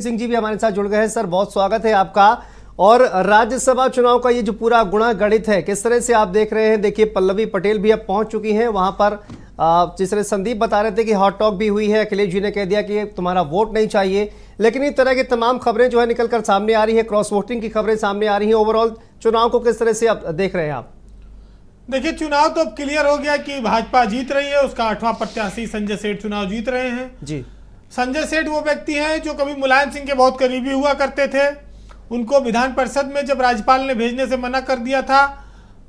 सिंह जी भी हमारे साथ जुड़ गए हैं। सर, बहुत स्वागत है आपका। और राज्यसभा चुनाव का ये जो पूरा गुणा गणित है, किस तरह से आप देख रहे हैं? देखिए, पल्लवी पटेल भी अब पहुंच चुकी हैं वहां पर। जिस तरह संदीप बता रहे थे कि हॉट टॉक भी हुई है, अखिलेश जी ने कह दिया कि तुम्हारा वोट नहीं चाहिए। लेकिन इस तरह की तमाम खबरें जो है निकलकर सामने आ रही है, क्रॉस वोटिंग की खबरें सामने आ रही है। ओवरऑल चुनाव को किस तरह से आप देख रहे हैं आप? देखिए, चुनाव तो अब क्लियर हो गया कि भाजपा जीत रही है। उसका 8वां प्रत्याशी संजय सेठ चुनाव जीत रहे हैं जी। संजय सेठ वो व्यक्ति हैं जो कभी मुलायम सिंह के बहुत करीबी हुआ करते थे। उनको विधान परिषद में जब राज्यपाल ने भेजने से मना कर दिया था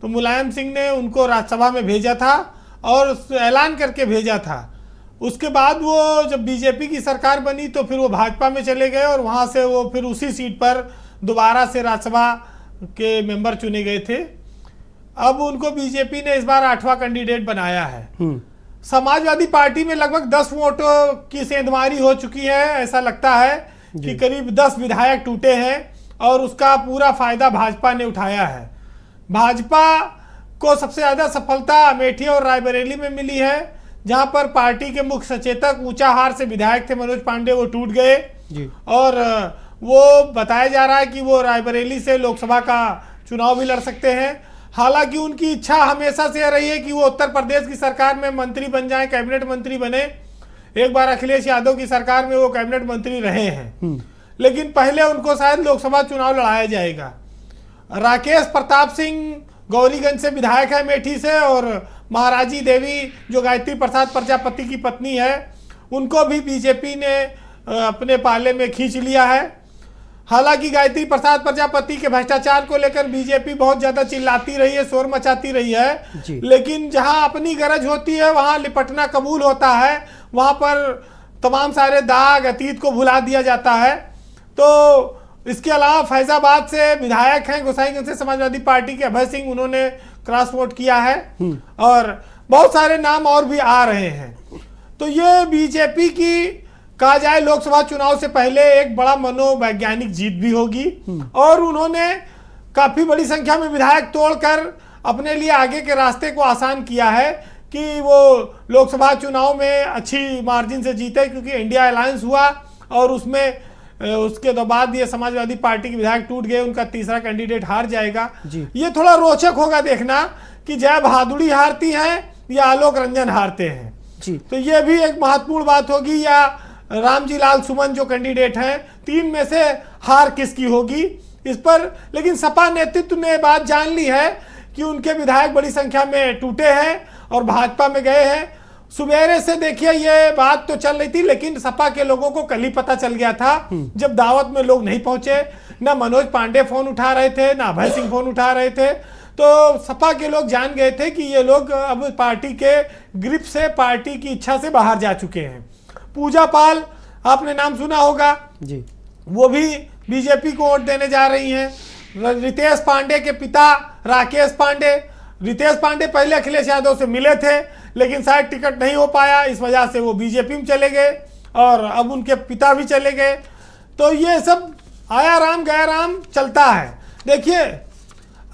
तो मुलायम सिंह ने उनको राज्यसभा में भेजा था और ऐलान करके भेजा था। उसके बाद वो जब बीजेपी की सरकार बनी तो फिर वो भाजपा में चले गए और वहाँ से वो फिर उसी सीट पर दोबारा से राज्यसभा के मेंबर चुने गए थे। अब उनको बीजेपी ने इस बार 8वां कैंडिडेट बनाया है। समाजवादी पार्टी में लगभग 10 वोटों की सेंधमारी हो चुकी है। ऐसा लगता है कि करीब 10 विधायक टूटे हैं और उसका पूरा फायदा भाजपा ने उठाया है। भाजपा को सबसे ज्यादा सफलता अमेठी और रायबरेली में मिली है, जहां पर पार्टी के मुख्य सचेतक ऊंचाहार से विधायक थे मनोज पांडे, वो टूट गए और वो बताया जा रहा है कि वो रायबरेली से लोकसभा का चुनाव भी लड़ सकते हैं। हालांकि उनकी इच्छा हमेशा से रही है कि वो उत्तर प्रदेश की सरकार में मंत्री बन जाएं, कैबिनेट मंत्री बने। एक बार अखिलेश यादव की सरकार में वो कैबिनेट मंत्री रहे हैं, लेकिन पहले उनको शायद लोकसभा चुनाव लड़ाया जाएगा। राकेश प्रताप सिंह गौरीगंज से विधायक है अमेठी से, और महाराजी देवी जो गायत्री प्रसाद प्रजापति की पत्नी है, उनको भी बीजेपी ने अपने पाले में खींच लिया है। हालांकि गायत्री प्रसाद प्रजापति के भ्रष्टाचार को लेकर बीजेपी बहुत ज्यादा चिल्लाती रही है, शोर मचाती रही है, लेकिन जहां अपनी गरज होती है वहां लिपटना कबूल होता है। वहां पर तमाम सारे दाग अतीत को भुला दिया जाता है। तो इसके अलावा फैजाबाद से विधायक हैं गोसाईगंज से समाजवादी पार्टी के अभय सिंह, उन्होंने क्रॉस वोट किया है और बहुत सारे नाम और भी आ रहे हैं। तो ये बीजेपी की कहा जाए लोकसभा चुनाव से पहले एक बड़ा मनोवैज्ञानिक जीत भी होगी और उन्होंने काफी बड़ी संख्या में विधायक तोड़कर अपने लिए आगे के रास्ते को आसान किया है कि वो लोकसभा चुनाव में अच्छी मार्जिन से जीते, क्योंकि इंडिया अलायंस हुआ और उसमें उसके बाद ये समाजवादी पार्टी के विधायक टूट गए, उनका तीसरा कैंडिडेट हार जाएगा। ये थोड़ा रोचक होगा देखना कि जय बहादुरी हारती हैं या आलोक रंजन हारते हैं। तो ये भी एक महत्वपूर्ण बात होगी, या रामजी लाल सुमन जो कैंडिडेट हैं, 3 में से हार किसकी होगी इस पर। लेकिन सपा नेतृत्व ने बात जान ली है कि उनके विधायक बड़ी संख्या में टूटे हैं और भाजपा में गए हैं। सुबेरे से देखिए ये बात तो चल रही थी, लेकिन सपा के लोगों को कल ही पता चल गया था जब दावत में लोग नहीं पहुंचे। ना मनोज पांडे फोन उठा रहे थे, ना अभय सिंह फोन उठा रहे थे। तो सपा के लोग जान गए थे कि ये लोग अब पार्टी के ग्रिप से, पार्टी की इच्छा से बाहर जा चुके हैं। पूजा पाल आपने नाम सुना होगा जी, वो भी बीजेपी को वोट देने जा रही हैं। रितेश पांडे के पिता राकेश पांडे, रितेश पांडे पहले अखिलेश यादव से मिले थे, लेकिन शायद टिकट नहीं हो पाया, इस वजह से वो बीजेपी में चले गए और अब उनके पिता भी चले गए। तो ये सब आया राम गया राम चलता है। देखिए,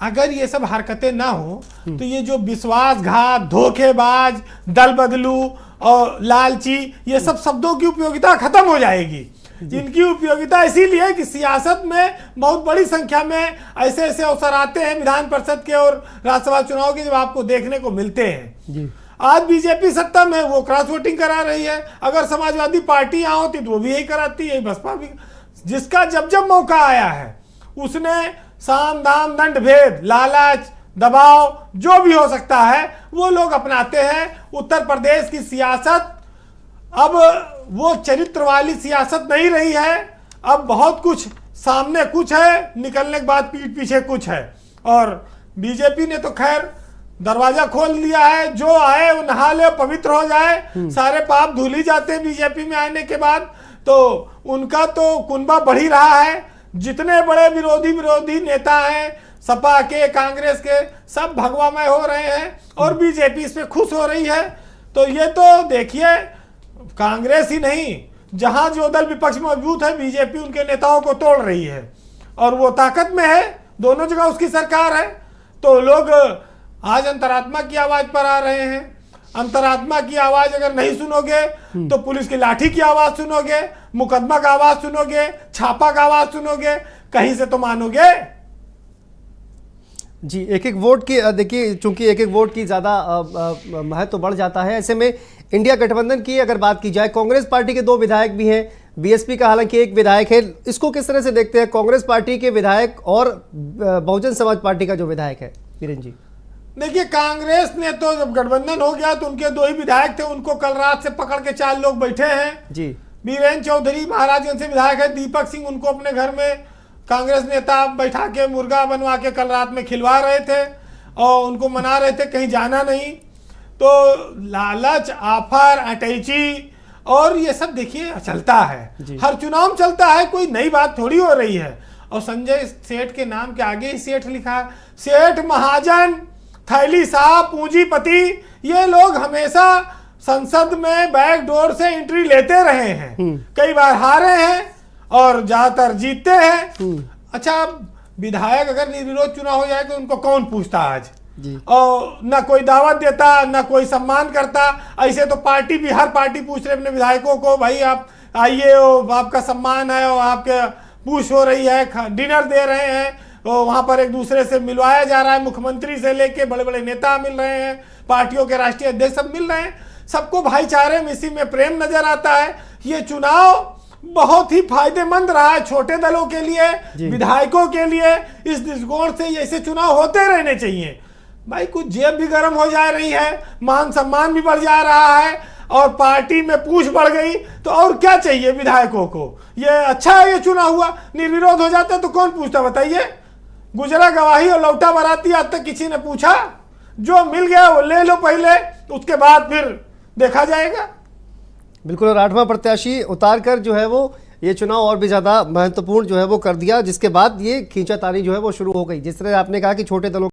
अगर ये सब हरकतें ना हो तो ये जो विश्वासघात, धोखेबाज, दल बदलू और लालची, ये सब शब्दों की उपयोगिता खत्म हो जाएगी। इनकी उपयोगिता इसीलिए कि सियासत में बहुत बड़ी संख्या में ऐसे ऐसे अवसर आते हैं विधान परिषद के और राज्यसभा चुनाव के, जब आपको देखने को मिलते हैं। आज बीजेपी सत्ता में, वो क्रॉस वोटिंग करा रही है। अगर समाजवादी पार्टी यहाँ होती तो वो भी यही कराती है, बसपा भी। जिसका जब जब मौका आया है उसने साम दाम दंड भेद, लालच, दबाव, जो भी हो सकता है वो लोग अपनाते हैं। उत्तर प्रदेश की सियासत अब वो चरित्र वाली सियासत नहीं रही है। अब बहुत कुछ सामने कुछ है, निकलने के बाद पीठ पीछे कुछ है। और बीजेपी ने तो खैर दरवाजा खोल दिया है, जो आए वो नहा ले, पवित्र हो जाए। सारे पाप धुल ही जाते हैं बीजेपी में आने के बाद। तो उनका तो कुनबा बढ़ ही रहा है। जितने बड़े विरोधी नेता हैं, सपा के, कांग्रेस के, सब भगवामय हो रहे हैं और बीजेपी इस पे खुश हो रही है। तो ये तो देखिए, कांग्रेस ही नहीं, जहां जो दल विपक्ष में मौजूद है, बीजेपी उनके नेताओं को तोड़ रही है और वो ताकत में है। दोनों जगह उसकी सरकार है। तो लोग आज अंतरात्मा की आवाज पर आ रहे हैं। अंतरात्मा की आवाज अगर नहीं सुनोगे तो पुलिस की लाठी की आवाज सुनोगे, मुकदमा का आवाज सुनोगे, छापा का आवाज सुनोगे, कहीं से तो मानोगे। जी, एक एक वोट की देखिए, चूंकि एक एक वोट की ज़्यादा महत्व तो बढ़ जाता है। ऐसे में इंडिया गठबंधन की अगर बात की जाए, कांग्रेस पार्टी के 2 विधायक भी हैं, बीएसपी का हालांकि 1 विधायक है, इसको किस तरह से देखते हैं, कांग्रेस पार्टी के विधायक और बहुजन समाज पार्टी का जो विधायक है वीरेंद्र जी? देखिए, कांग्रेस ने तो जब गठबंधन हो गया तो उनके 2 ही विधायक थे, उनको कल रात से पकड़ के 4 लोग बैठे हैं जी। बीरेन चौधरी महाराजगंज से विधायक है, दीपक सिंह उनको अपने घर में कांग्रेस नेता बैठा के मुर्गा बनवा के कल रात में खिलवा रहे थे और उनको मना रहे थे कहीं जाना नहीं। तो लालच, आफर, अटैची और ये सब देखिए चलता है, हर चुनाव चलता है, कोई नई बात थोड़ी हो रही है। और संजय सेठ के नाम के आगे ही सेठ लिखा है, सेठ, महाजन, थैली साहब, पूंजीपति, ये लोग हमेशा संसद में बैक डोर से एंट्री लेते रहे हैं, कई बार हारे हैं और ज्यादातर जीतते हैं। अच्छा, विधायक अगर निर्विरोध चुनाव हो जाए तो उनको कौन पूछता आज जी। और ना कोई दावत देता, ना कोई सम्मान करता। ऐसे तो पार्टी भी, हर पार्टी पूछ रहे अपने विधायकों को, भाई आप आइए, आपका सम्मान है और आपके पूछ हो रही है, डिनर दे रहे हैं, वहां पर एक दूसरे से मिलवाया जा रहा है, मुख्यमंत्री से लेके बड़े बड़े नेता मिल रहे हैं, पार्टियों के राष्ट्रीय अध्यक्ष सब मिल रहे हैं, सबको भाईचारे में, इसी में प्रेम नजर आता है। ये चुनाव बहुत ही फायदेमंद रहा है छोटे दलों के लिए, विधायकों के लिए। इस दृष्टिकोण से ऐसे चुनाव होते रहने चाहिए। भाई कुछ जेब भी गर्म हो जा रही है, मान सम्मान भी बढ़ जा रहा है और पार्टी में पूछ बढ़ गई, तो और क्या चाहिए विधायकों को। ये अच्छा है, ये चुनाव हुआ, निर्विरोध हो जाता तो कौन पूछता बताइए। गुजरा गवाही और लौटा बाराती आज तक किसी ने पूछा? जो मिल गया वो ले लो पहले, उसके बाद फिर देखा जाएगा। बिल्कुल, और 8वां प्रत्याशी उतार कर जो है वो ये चुनाव और भी ज़्यादा महत्वपूर्ण जो है वो कर दिया, जिसके बाद ये खींचातानी जो है वो शुरू हो गई। जिस तरह आपने कहा कि छोटे दलों